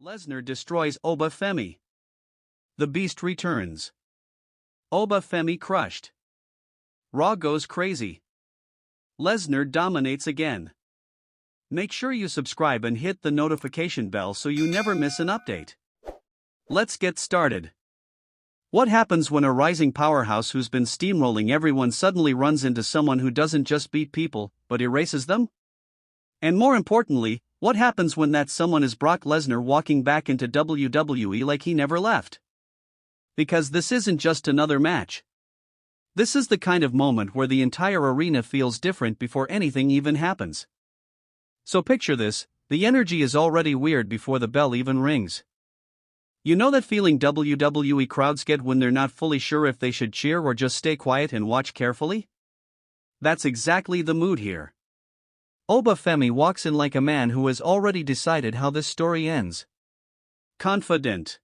Lesnar destroys Oba Femi. The Beast returns. Oba Femi crushed. Raw goes crazy. Lesnar dominates again. Make sure you subscribe and hit the notification bell so you never miss an update. Let's get started. What happens when a rising powerhouse who's been steamrolling everyone suddenly runs into someone who doesn't just beat people, but erases them? And more importantly, what happens when that someone is Brock Lesnar walking back into WWE like he never left? Because this isn't just another match. This is the kind of moment where the entire arena feels different before anything even happens. So picture this, the energy is already weird before the bell even rings. You know that feeling WWE crowds get when they're not fully sure if they should cheer or just stay quiet and watch carefully? That's exactly the mood here. Oba Femi walks in like a man who has already decided how this story ends. Confident.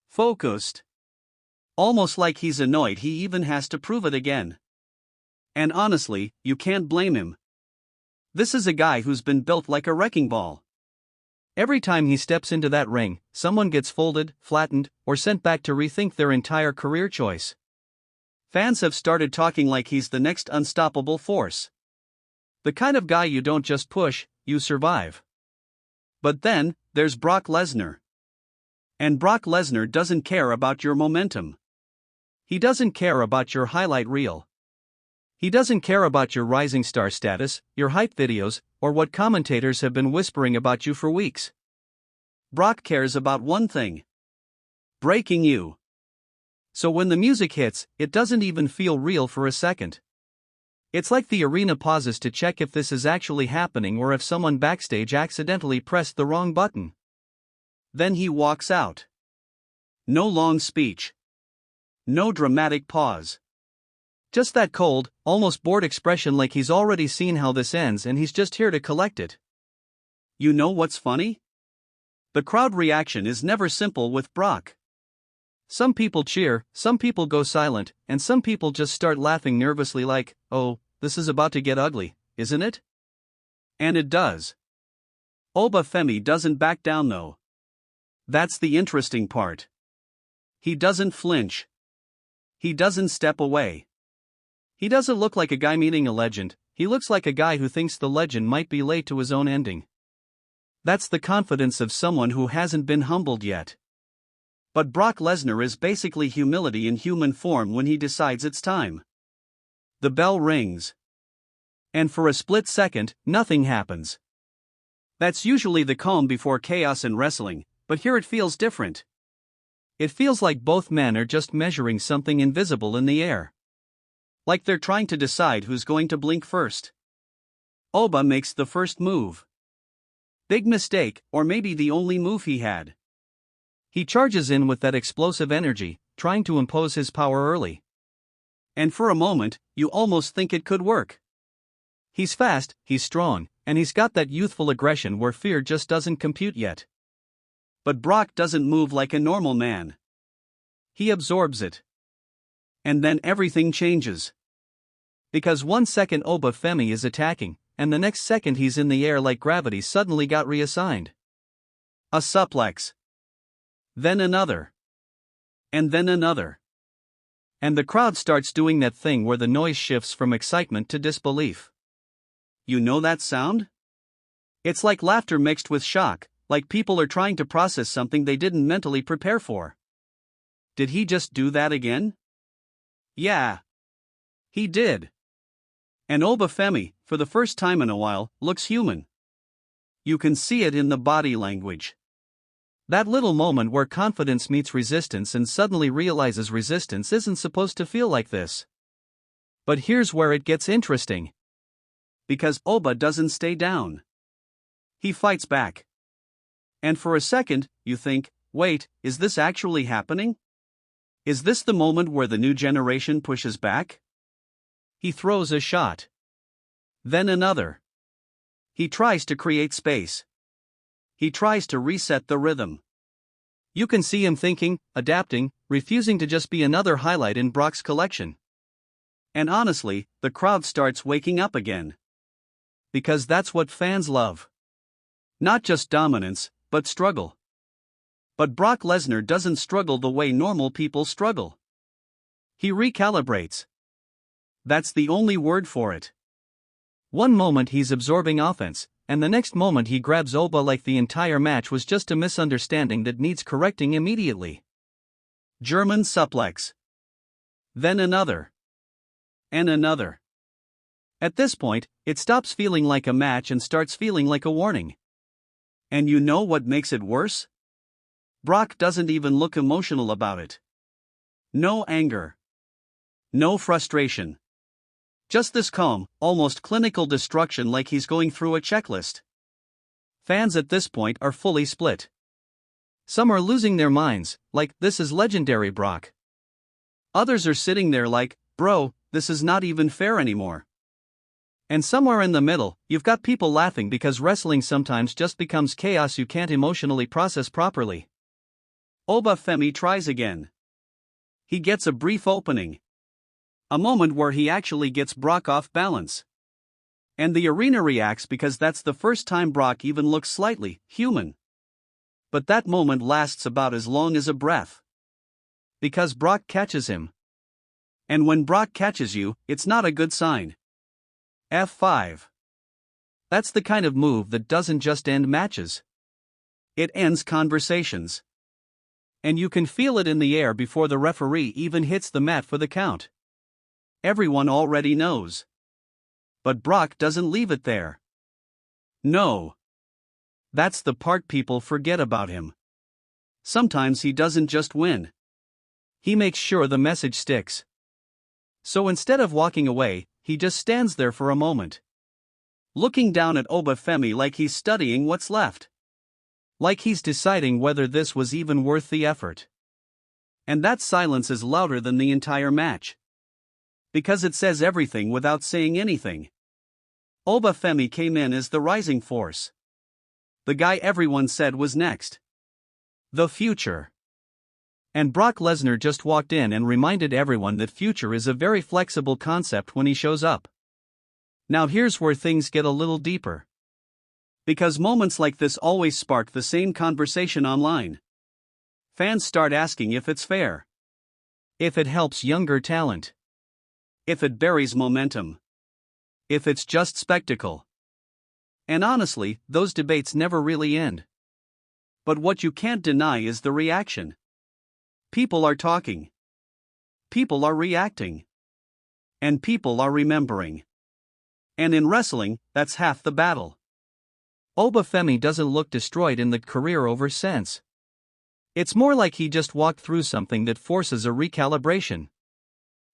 Focused. Almost like he's annoyed he even has to prove it again. And honestly, you can't blame him. This is a guy who's been built like a wrecking ball. Every time he steps into that ring, someone gets folded, flattened, or sent back to rethink their entire career choice. Fans have started talking like he's the next unstoppable force. The kind of guy you don't just push, you survive. But then, there's Brock Lesnar. And Brock Lesnar doesn't care about your momentum. He doesn't care about your highlight reel. He doesn't care about your rising star status, your hype videos, or what commentators have been whispering about you for weeks. Brock cares about one thing: breaking you. So when the music hits, it doesn't even feel real for a second. It's like the arena pauses to check if this is actually happening or if someone backstage accidentally pressed the wrong button. Then he walks out. No long speech. No dramatic pause. Just that cold, almost bored expression like he's already seen how this ends and he's just here to collect it. You know what's funny? The crowd reaction is never simple with Brock. Some people cheer, some people go silent, and some people just start laughing nervously like, oh, this is about to get ugly, isn't it? And it does. Oba Femi doesn't back down though. That's the interesting part. He doesn't flinch. He doesn't step away. He doesn't look like a guy meeting a legend, he looks like a guy who thinks the legend might be late to his own ending. That's the confidence of someone who hasn't been humbled yet. But Brock Lesnar is basically humility in human form when he decides it's time. The bell rings. And for a split second, nothing happens. That's usually the calm before chaos in wrestling, but here it feels different. It feels like both men are just measuring something invisible in the air. Like they're trying to decide who's going to blink first. Oba makes the first move. Big mistake, or maybe the only move he had. He charges in with that explosive energy, trying to impose his power early. And for a moment, you almost think it could work. He's fast, he's strong, and he's got that youthful aggression where fear just doesn't compute yet. But Brock doesn't move like a normal man. He absorbs it. And then everything changes. Because 1 second Oba Femi is attacking, and the next second he's in the air like gravity suddenly got reassigned. A suplex. Then another. And then another. And the crowd starts doing that thing where the noise shifts from excitement to disbelief. You know that sound? It's like laughter mixed with shock, like people are trying to process something they didn't mentally prepare for. Did he just do that again? Yeah. He did. And Oba Femi, for the first time in a while, looks human. You can see it in the body language. That little moment where confidence meets resistance and suddenly realizes resistance isn't supposed to feel like this. But here's where it gets interesting. Because Oba doesn't stay down. He fights back. And for a second, you think, wait, is this actually happening? Is this the moment where the new generation pushes back? He throws a shot. Then another. He tries to create space. He tries to reset the rhythm. You can see him thinking, adapting, refusing to just be another highlight in Brock's collection. And honestly, the crowd starts waking up again. Because that's what fans love. Not just dominance, but struggle. But Brock Lesnar doesn't struggle the way normal people struggle. He recalibrates. That's the only word for it. One moment he's absorbing offense, and the next moment he grabs Oba like the entire match was just a misunderstanding that needs correcting immediately. German suplex. Then another. And another. At this point, it stops feeling like a match and starts feeling like a warning. And you know what makes it worse? Brock doesn't even look emotional about it. No anger. No frustration. Just this calm, almost clinical destruction like he's going through a checklist. Fans at this point are fully split. Some are losing their minds, like, this is legendary Brock. Others are sitting there like, bro, this is not even fair anymore. And somewhere in the middle, you've got people laughing because wrestling sometimes just becomes chaos you can't emotionally process properly. Oba Femi tries again. He gets a brief opening. A moment where he actually gets Brock off balance. And the arena reacts because that's the first time Brock even looks slightly human. But that moment lasts about as long as a breath. Because Brock catches him. And when Brock catches you, it's not a good sign. F5. That's the kind of move that doesn't just end matches. It ends conversations. And you can feel it in the air before the referee even hits the mat for the count. Everyone already knows. But Brock doesn't leave it there. No. That's the part people forget about him. Sometimes he doesn't just win. He makes sure the message sticks. So instead of walking away, he just stands there for a moment. Looking down at Oba Femi like he's studying what's left. Like he's deciding whether this was even worth the effort. And that silence is louder than the entire match. Because it says everything without saying anything. Oba Femi came in as the rising force. The guy everyone said was next. The future. And Brock Lesnar just walked in and reminded everyone that future is a very flexible concept when he shows up. Now here's where things get a little deeper. Because moments like this always spark the same conversation online. Fans start asking if it's fair. If it helps younger talent. If it buries momentum. If it's just spectacle. And honestly, those debates never really end. But what you can't deny is the reaction. People are talking. People are reacting. And people are remembering. And in wrestling, that's half the battle. Oba Femi doesn't look destroyed in the career over sense. It's more like he just walked through something that forces a recalibration.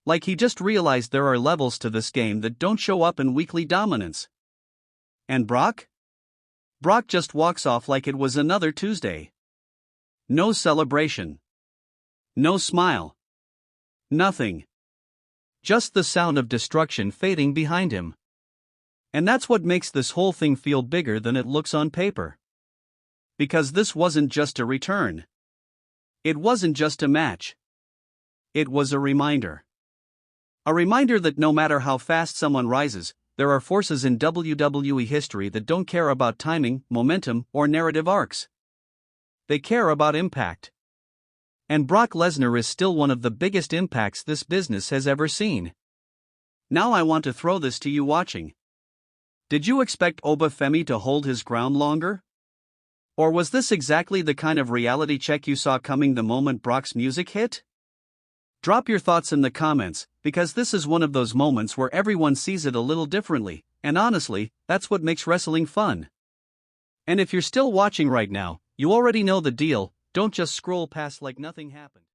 Like he just realized there are levels to this game that don't show up in weekly dominance. And Brock? Brock just walks off like it was another Tuesday. No celebration. No smile. Nothing. Just the sound of destruction fading behind him. And that's what makes this whole thing feel bigger than it looks on paper. Because this wasn't just a return. It wasn't just a match. It was a reminder. A reminder that no matter how fast someone rises, there are forces in WWE history that don't care about timing, momentum, or narrative arcs. They care about impact. And Brock Lesnar is still one of the biggest impacts this business has ever seen. Now I want to throw this to you watching. Did you expect Oba Femi to hold his ground longer? Or was this exactly the kind of reality check you saw coming the moment Brock's music hit? Drop your thoughts in the comments, because this is one of those moments where everyone sees it a little differently, and honestly, that's what makes wrestling fun. And if you're still watching right now, you already know the deal, don't just scroll past like nothing happened.